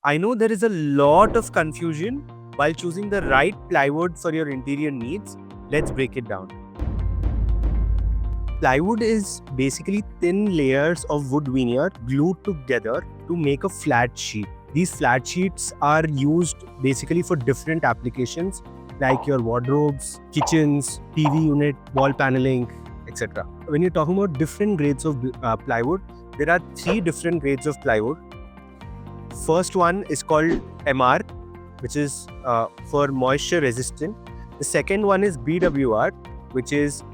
I know there is a lot of confusion while choosing the right plywood for your interior needs. Let's break it down. Plywood is basically thin layers of wood veneer glued together to make a flat sheet. These flat sheets are used basically for different applications like your wardrobes, kitchens, TV unit, wall paneling, etc. When you're talking about different grades of plywood, there are 3 different grades of plywood. First one is called MR, which is for moisture resistant. The second one is BWR, which is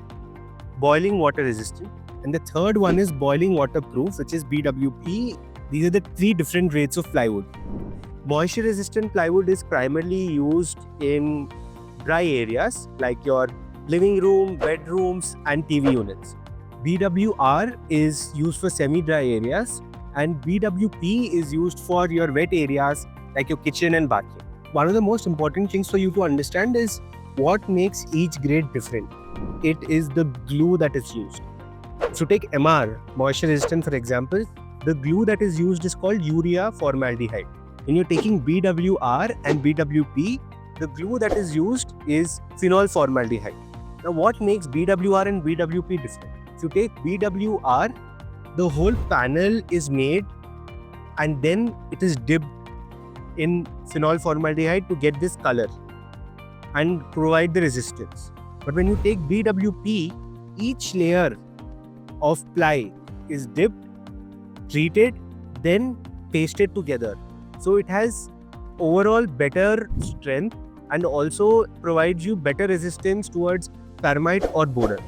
boiling water resistant. And the third one is boiling waterproof, which is BWP. These are the 3 different grades of plywood. Moisture resistant plywood is primarily used in dry areas like your living room, bedrooms, and TV units. BWR is used for semi-dry areas, and BWP is used for your wet areas like your kitchen and bathroom. One of the most important things for you to understand is what makes each grade different. It is the glue that is used. So take MR, moisture resistant for example, the glue that is used is called urea formaldehyde. When you're taking BWR and BWP, the glue that is used is phenol formaldehyde. Now what makes BWR and BWP different? If you take BWR, the whole panel is made and then it is dipped in phenol formaldehyde to get this color and provide the resistance. But when you take BWP, each layer of ply is dipped, treated, then pasted together. So it has overall better strength and also provides you better resistance towards termite or borer.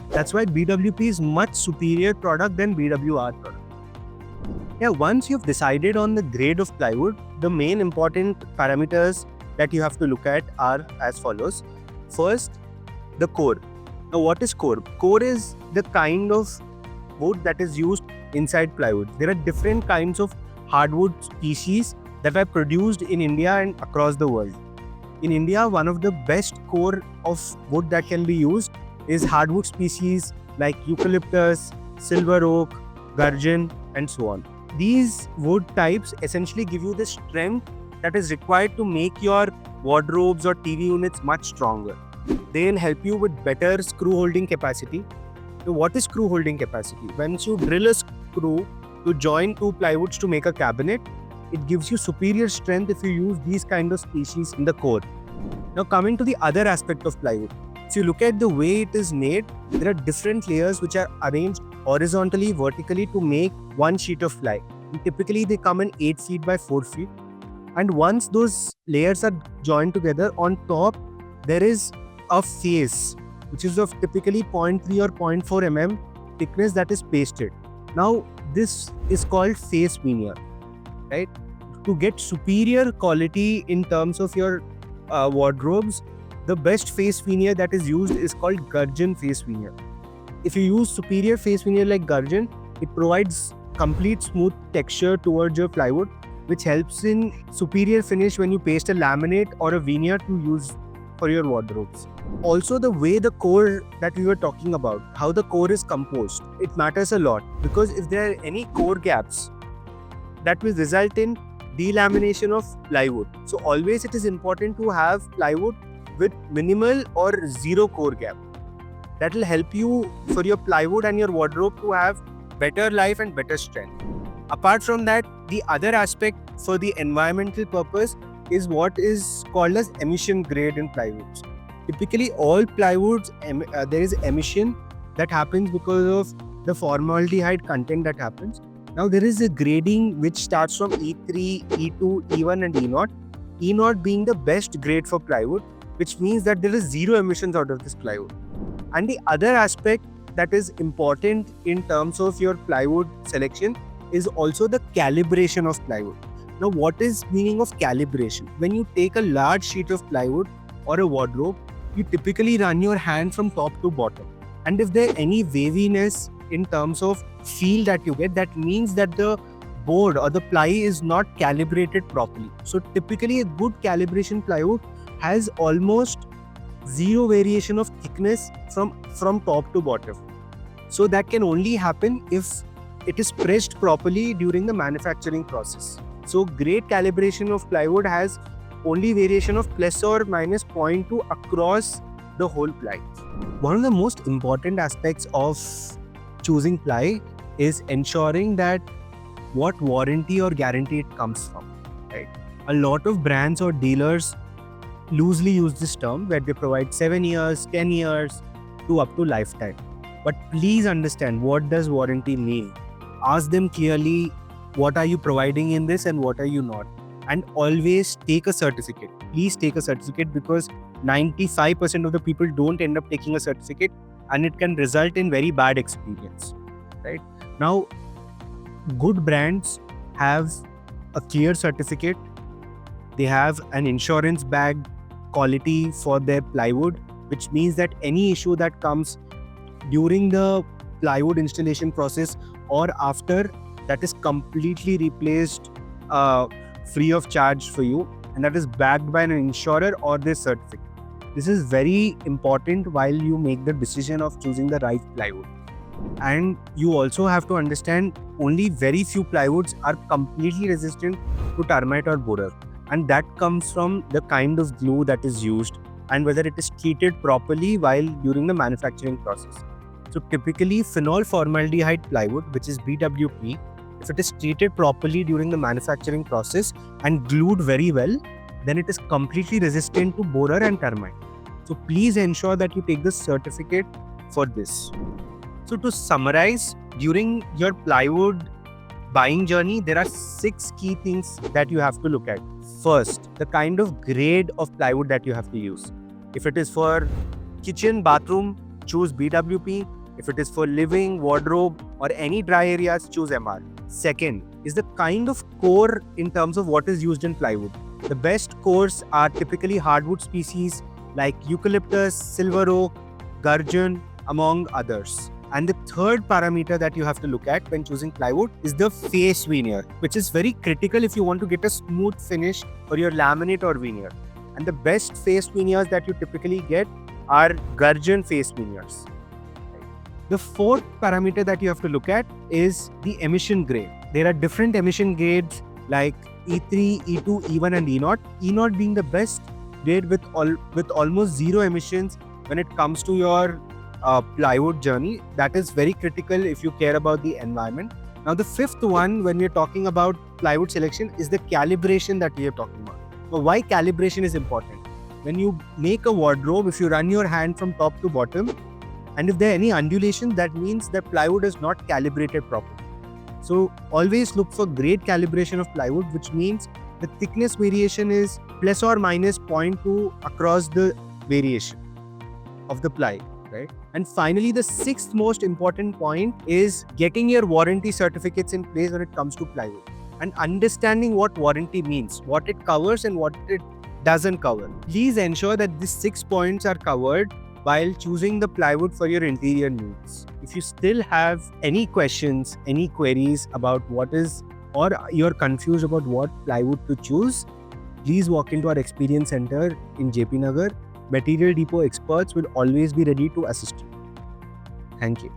That's why BWP is much superior product than BWR product. Yeah, once you've decided on the grade of plywood, the main important parameters that you have to look at are as follows. First, the core. Now what is core? Core is the kind of wood that is used inside plywood. There are different kinds of hardwood species that are produced in India and across the world. In India, one of the best core of wood that can be used is hardwood species like eucalyptus, silver oak, gurjan, and so on. These wood types essentially give you the strength that is required to make your wardrobes or TV units much stronger. They will help you with better screw holding capacity. So what is screw holding capacity? Once you drill a screw to join 2 plywoods to make a cabinet, it gives you superior strength if you use these kind of species in the core. Now coming to the other aspect of plywood. If you look at the way it is made, there are different layers which are arranged horizontally, vertically to make one sheet of ply. And typically they come in 8 feet by 4 feet. And once those layers are joined together, on top there is a face which is of typically 0.3 or 0.4 mm thickness that is pasted. Now this is called face veneer, right? To get superior quality in terms of your wardrobes, the best face veneer that is used is called gurjan face veneer. If you use superior face veneer like gurjan, it provides complete smooth texture towards your plywood, which helps in superior finish when you paste a laminate or a veneer to use for your wardrobes. Also, the way the core that we were talking about, how the core is composed, it matters a lot, because if there are any core gaps, that will result in delamination of plywood. So always it is important to have plywood with minimal or zero core gap. That will help you for your plywood and your wardrobe to have better life and better strength. Apart from that, the other aspect for the environmental purpose is what is called as emission grade in plywoods. Typically all plywoods, there is emission that happens because of the formaldehyde content that happens. Now there is a grading which starts from E3, E2, E1 and E0. E0 being the best grade for plywood, which means that there is zero emissions out of this plywood. And the other aspect that is important in terms of your plywood selection is also the calibration of plywood. Now what is meaning of calibration? When you take a large sheet of plywood or a wardrobe, you typically run your hand from top to bottom. And if there any waviness in terms of feel that you get, that means that the board or the ply is not calibrated properly. So typically a good calibration plywood has almost zero variation of thickness from top to bottom. So that can only happen if it is pressed properly during the manufacturing process. So great calibration of plywood has only variation of plus or minus 0.2 across the whole ply. One of the most important aspects of choosing ply is ensuring that what warranty or guarantee it comes from, right? A lot of brands or dealers loosely use this term where they provide 7 years, 10 years to up to lifetime. But please understand, what does warranty mean? Ask them clearly, what are you providing in this and what are you not? And always take a certificate. Please take a certificate, because 95% of the people don't end up taking a certificate, and it can result in very bad experience, right? Now, good brands have a clear certificate. They have an insurance bagged quality for their plywood, which means that any issue that comes during the plywood installation process or after, that is completely replaced free of charge for you, and that is backed by an insurer or their certificate. This is very important while you make the decision of choosing the right plywood. And you also have to understand, only very few plywoods are completely resistant to termite or borer, and that comes from the kind of glue that is used and whether it is treated properly while during the manufacturing process. So typically phenol formaldehyde plywood, which is BWP, if it is treated properly during the manufacturing process and glued very well, then it is completely resistant to borer and termite. So please ensure that you take the certificate for this. So to summarize, during your plywood buying journey, there are 6 key things that you have to look at. First, the kind of grade of plywood that you have to use. If it is for kitchen, bathroom, choose BWP. If it is for living, wardrobe, or any dry areas, choose MR. Second is the kind of core in terms of what is used in plywood. The best cores are typically hardwood species like eucalyptus, silver oak, gurgeon, among others. And the third parameter that you have to look at when choosing plywood is the face veneer, which is very critical if you want to get a smooth finish for your laminate or veneer. And the best face veneers that you typically get are gurgeon face veneers. The fourth parameter that you have to look at is the emission grade. There are different emission grades like E3, E2, E1 and E0. E0 being the best grade with almost zero emissions when it comes to your plywood journey. That is very critical if you care about the environment. Now the fifth one, when we're talking about plywood selection, is the calibration that we are talking about. So why calibration is important? When you make a wardrobe, if you run your hand from top to bottom, and if there are any undulations, that means that plywood is not calibrated properly. So always look for great calibration of plywood, which means the thickness variation is plus or minus 0.2 across the variation of the ply, right? And finally, the sixth most important point is getting your warranty certificates in place when it comes to plywood, and understanding what warranty means, what it covers and what it doesn't cover. Please ensure that these 6 points are covered while choosing the plywood for your interior needs. If you still have any questions, any queries about what is, or you're confused about what plywood to choose, please walk into our experience center in JP Nagar. Material Depot experts will always be ready to assist you. Thank you.